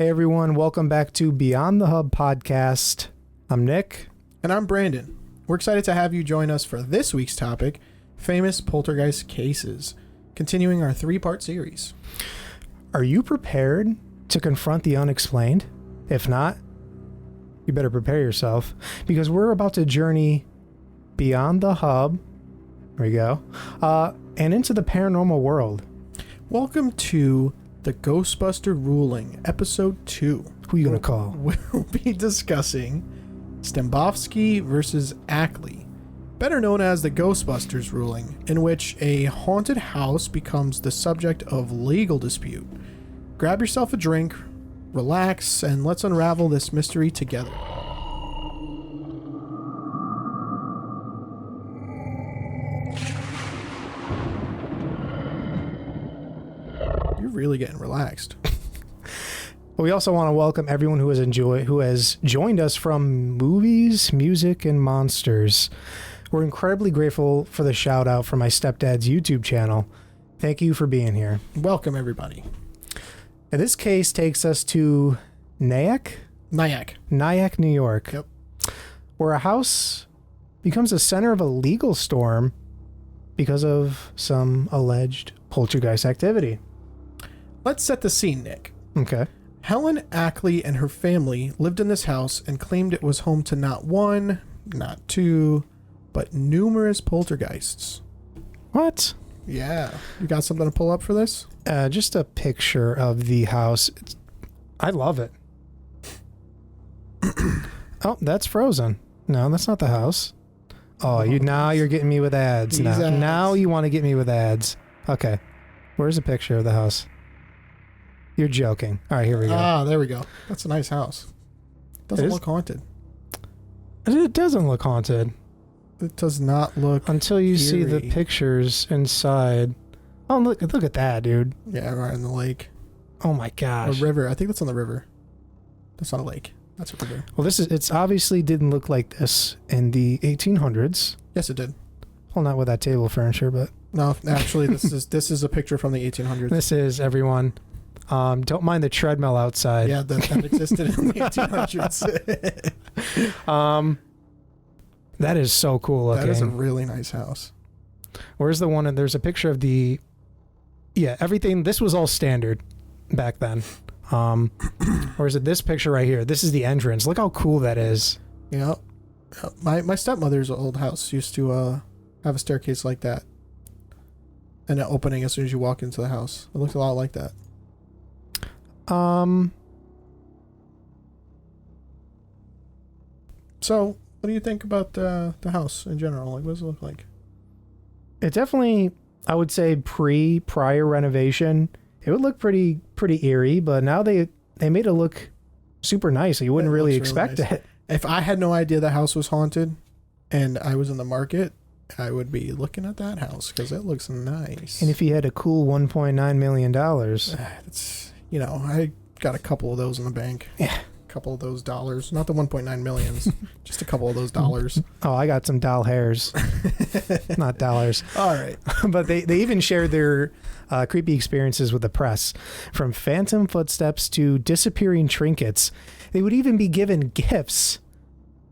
Hey everyone, welcome back to Beyond the Hub podcast. I'm Nick. And I'm Brandon. We're excited to have you join us for this week's topic, famous poltergeist cases, continuing our 3-part series. Are you prepared to confront the unexplained? If not, you better prepare yourself because we're about to journey beyond the hub, there we go, and into the paranormal world. Welcome to the Ghostbuster Ruling, Episode 2. Who you gonna call? We'll be discussing Stembovsky versus Ackley, better known as the Ghostbusters ruling, in which a haunted house becomes the subject of legal dispute. Grab yourself a drink, relax, and let's unravel this mystery together. You're really getting relaxed. We also want to welcome everyone who has joined us from movies, music, and monsters. We're incredibly grateful for the shout out from my stepdad's YouTube channel. Thank you for being here. Welcome, everybody. And this case takes us to Nyack, New York. Yep. Where a house becomes a center of a legal storm because of some alleged poltergeist activity. Let's set the scene, Nick. Okay. Helen Ackley and her family lived in this house and claimed it was home to not one, not two, but numerous poltergeists. What? Yeah. You got something to pull up for this? Just a picture of the house. I love it. Oh, that's frozen. No, that's not the house. Oh, you're getting me with ads now. Now you want to get me with ads. Okay. Where's a picture of the house? You're joking. All right, here we go. Ah, there we go. That's a nice house. Doesn't look haunted. It doesn't look haunted. It does not look until you see the eerie. pictures inside. Oh, look at that, dude. Yeah, right in the lake. Oh my gosh. A river. I think that's on the river. That's not a lake. That's a river. Well, it's obviously didn't look like this in the 1800s. Yes, it did. Well, not with that table furniture, but no, actually, this is a picture from the 1800s. This is, everyone. Don't mind the treadmill outside. Yeah, that existed in the 1800s. That is so cool looking. That is a really nice house. Where's the one? And there's a picture of the. Yeah, everything. This was all standard back then. Or is it this picture right here? This is the entrance. Look how cool that is. Yeah. My stepmother's old house used to have a staircase like that, and an opening as soon as you walk into the house. It looks a lot like that. So, what do you think about the house in general? Like, what does it look like? It definitely, I would say, prior renovation, it would look pretty eerie. But now they made it look super nice. You wouldn't really expect it. If I had no idea the house was haunted, and I was in the market, I would be looking at that house because it looks nice. And if you had a cool $1.9 million, it's, I got a couple of those in the bank. Yeah. A couple of those dollars, not the 1.9 millions, just a couple of those dollars. Oh, I got some doll hairs, not dollars. All right. But they even shared their creepy experiences with the press, from phantom footsteps to disappearing trinkets. They would even be given gifts,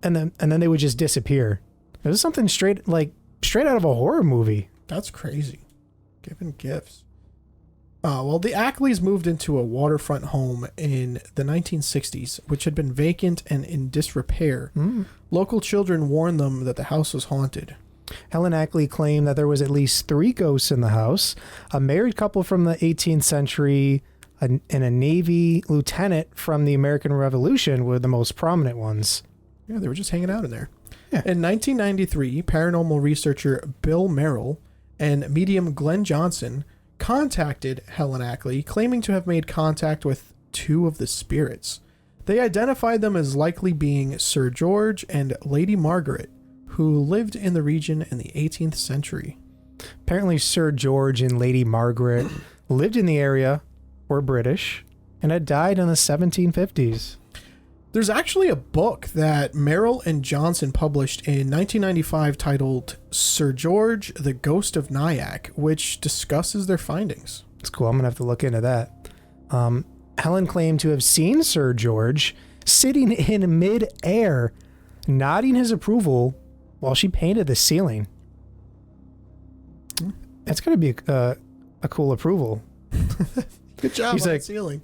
and then they would just disappear. It was something straight out of a horror movie. That's crazy. Giving gifts. Well, the Ackleys moved into a waterfront home in the 1960s, which had been vacant and in disrepair. Local children warned them that the house was haunted. Helen Ackley claimed that there was at least 3 ghosts in the house. A married couple from the 18th century and a Navy lieutenant from the American Revolution were the most prominent ones. Yeah, they were just hanging out in there. Yeah. In 1993, paranormal researcher Bill Merrill and medium Glenn Johnson contacted Helen Ackley, claiming to have made contact with 2 of the spirits. They identified them as likely being Sir George and Lady Margaret, who lived in the region in the 18th century. Apparently, Sir George and Lady Margaret lived in the area, were British, and had died in the 1750s. There's actually a book that Merrill and Johnson published in 1995 titled Sir George, the Ghost of Nyack, which discusses their findings. It's cool. I'm going to have to look into that. Helen claimed to have seen Sir George sitting in mid-air, nodding his approval while she painted the ceiling. That's going to be a cool approval. Good job He's on like, the ceiling.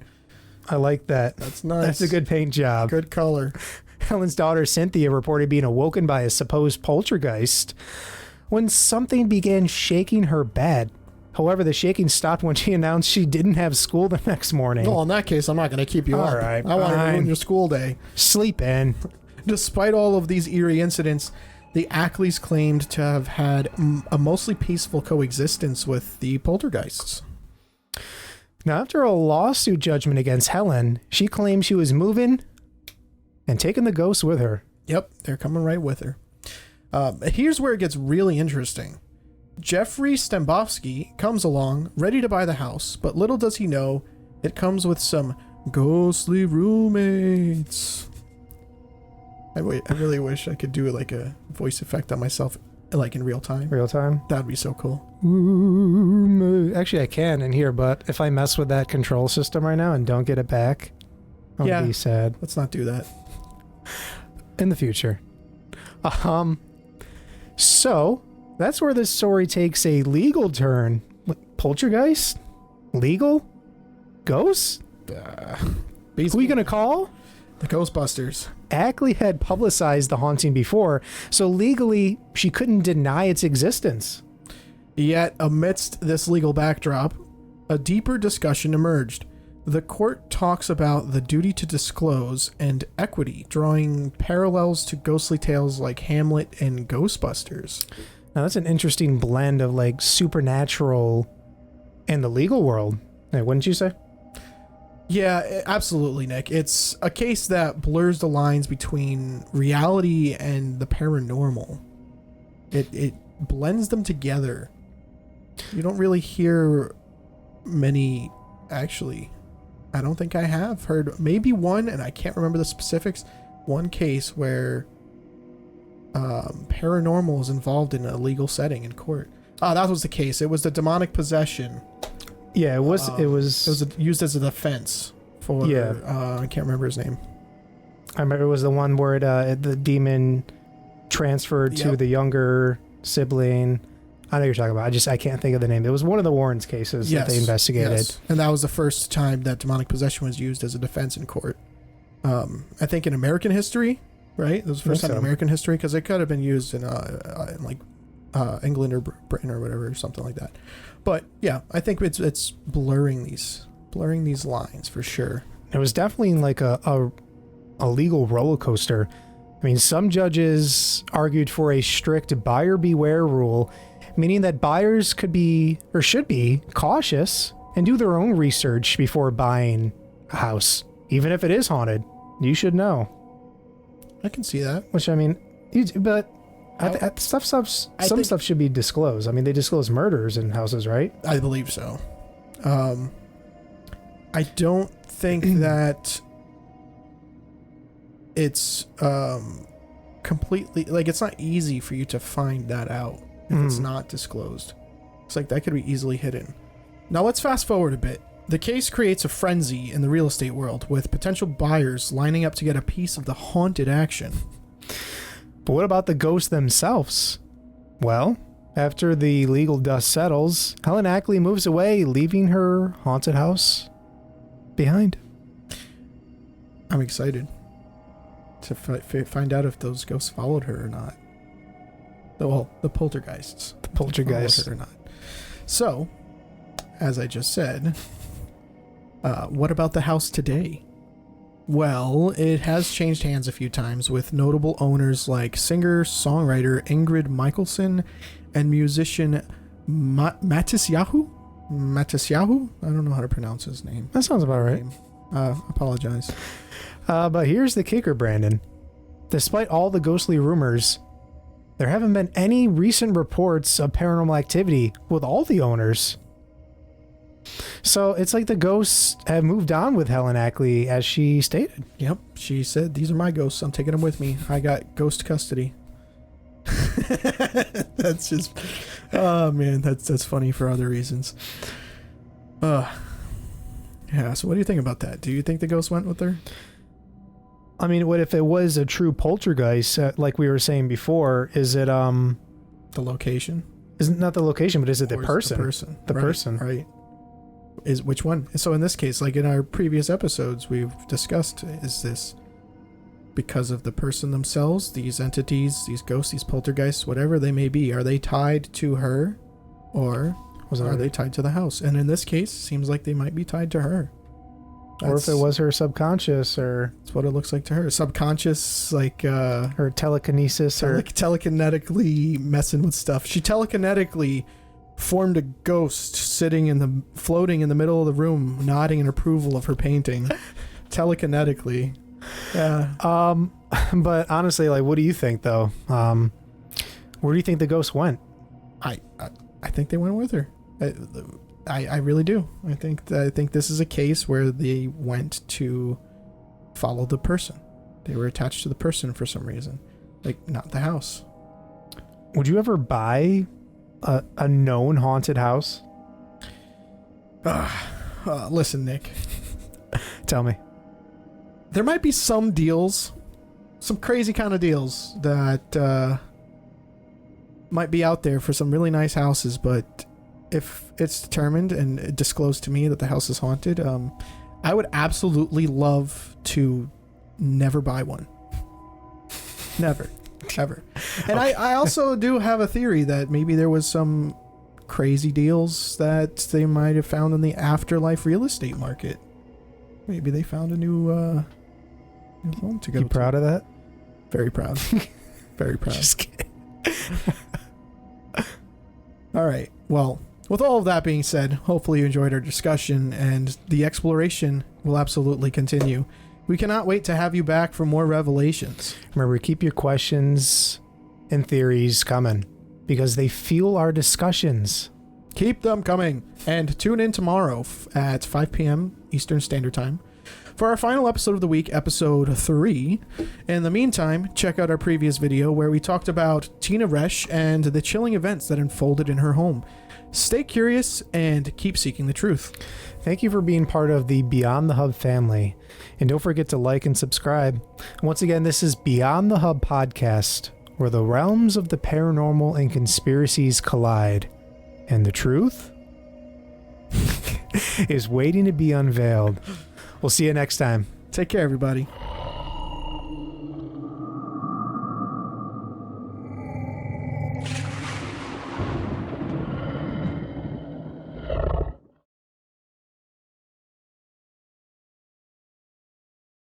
I like that. That's nice. That's a good paint job. Good color. Helen's daughter Cynthia reported being awoken by a supposed poltergeist when something began shaking her bed. However, the shaking stopped when she announced she didn't have school the next morning. Well, in that case, I'm not going to keep you All up. right, I want to fine. ruin your school day. Sleep in. Despite all of these eerie incidents, the Ackleys claimed to have had a mostly peaceful coexistence with the poltergeists. Now, after a lawsuit judgment against Helen, she claimed she was moving and taking the ghosts with her. Yep, they're coming right with her. Here's where it gets really interesting. Jeffrey Stembowski comes along, ready to buy the house, but little does he know, it comes with some ghostly roommates. I really wish I could do like a voice effect on myself, like in real time. Real time? That'd be so cool. Actually, I can in here, but if I mess with that control system right now and don't get it back, I'll be sad. Let's not do that. In the future. So that's where this story takes a legal turn. Poltergeist? Legal? Ghosts? Who are you gonna call? The Ghostbusters. Ackley had publicized the haunting before, so legally she couldn't deny its existence. Yet, amidst this legal backdrop, a deeper discussion emerged. The court talks about the duty to disclose and equity, drawing parallels to ghostly tales like Hamlet and Ghostbusters. Now that's an interesting blend of like supernatural and the legal world, wouldn't you say? Yeah, absolutely, Nick. It's a case that blurs the lines between reality and the paranormal. It blends them together. You don't really hear many, actually. I don't think I have heard, maybe one, and I can't remember the specifics, one case where paranormal is involved in a legal setting in court. That was the case. It was the demonic possession. Yeah, it was Used as a defense for, I can't remember his name. I remember it was the one where the demon transferred to the younger sibling. I know what you're talking about. I can't think of the name. It was one of the Warrens cases that they investigated. Yes. And that was the first time that demonic possession was used as a defense in court. I think in American history, right? It was the first time in American history, because it could have been used in England or Britain or whatever, or something like that. But yeah, I think it's blurring these lines for sure. It was definitely like a legal roller coaster. I mean, some judges argued for a strict buyer beware rule, meaning that buyers could be or should be cautious and do their own research before buying a house. Even if it is haunted, you should know. I can see that. Which, I mean, some stuff should be disclosed. I mean, they disclose murders in houses, right? I believe so. I don't think that it's completely, like, it's not easy for you to find that out if it's not disclosed. It's like that could be easily hidden. Now let's fast forward a bit. The case creates a frenzy in the real estate world, with potential buyers lining up to get a piece of the haunted action. But what about the ghosts themselves? Well, after the legal dust settles, Helen Ackley moves away, leaving her haunted house behind. I'm excited to find out if those ghosts followed her or not. Well, the poltergeists. The poltergeists. Followed her or not. So, as I just said, what about the house today? Well, it has changed hands a few times, with notable owners like singer-songwriter Ingrid Michaelson and musician Matisyahu? I don't know how to pronounce his name. That sounds about right. Apologize. But here's the kicker, Brandon. Despite all the ghostly rumors, there haven't been any recent reports of paranormal activity with all the owners. So it's like the ghosts have moved on with Helen Ackley, as she stated. Yep, she said, "These are my ghosts. I'm taking them with me. I got ghost custody." That's just, oh man, that's funny for other reasons. Yeah, so what do you think about that? Do you think the ghost went with her? I mean, what if it was a true poltergeist, like we were saying before? Is it The location? Isn't not the location, but is it the Or is it person? The person. The Right, person. Right. Is which one? So in this case, like in our previous episodes, we've discussed, is this because of the person themselves, these entities, these ghosts, these poltergeists, whatever they may be, are they tied to her, or are they tied to the house? And in this case, seems like they might be tied to her. Or if it was her subconscious, or that's what it looks like to her. Subconscious, like her telekinesis, or telekinetically messing with stuff. She telekinetically formed a ghost floating in the middle of the room, nodding in approval of her painting. Telekinetically. Yeah. But honestly, like, what do you think though? Where do you think the ghost went? I think they went with her. I really do. I think this is a case where they went to follow the person. They were attached to the person for some reason, like not the house. Would you ever buy a known haunted house? Listen, Nick. Tell me. There might be some deals, some crazy kind of deals that might be out there for some really nice houses, but if it's determined and disclosed to me that the house is haunted, I would absolutely love to never buy one. Never. Ever. And okay. I also do have a theory that maybe there was some crazy deals that they might have found in the afterlife real estate market. Maybe they found a new home to go to. You proud of that? Very proud. Very proud. Just kidding. All right. Well, with all of that being said, hopefully you enjoyed our discussion, and the exploration will absolutely continue. We cannot wait to have you back for more revelations. Remember, keep your questions and theories coming, because they fuel our discussions. Keep them coming. And tune in tomorrow at 5 p.m. Eastern Standard Time for our final episode of the week, episode 3. In the meantime, check out our previous video where we talked about Tina Resch and the chilling events that unfolded in her home. Stay curious and keep seeking the truth. Thank you for being part of the Beyond the Hub family. And don't forget to like and subscribe. Once again, this is Beyond the Hub podcast, where the realms of the paranormal and conspiracies collide. And the truth is waiting to be unveiled. We'll see you next time. Take care, everybody.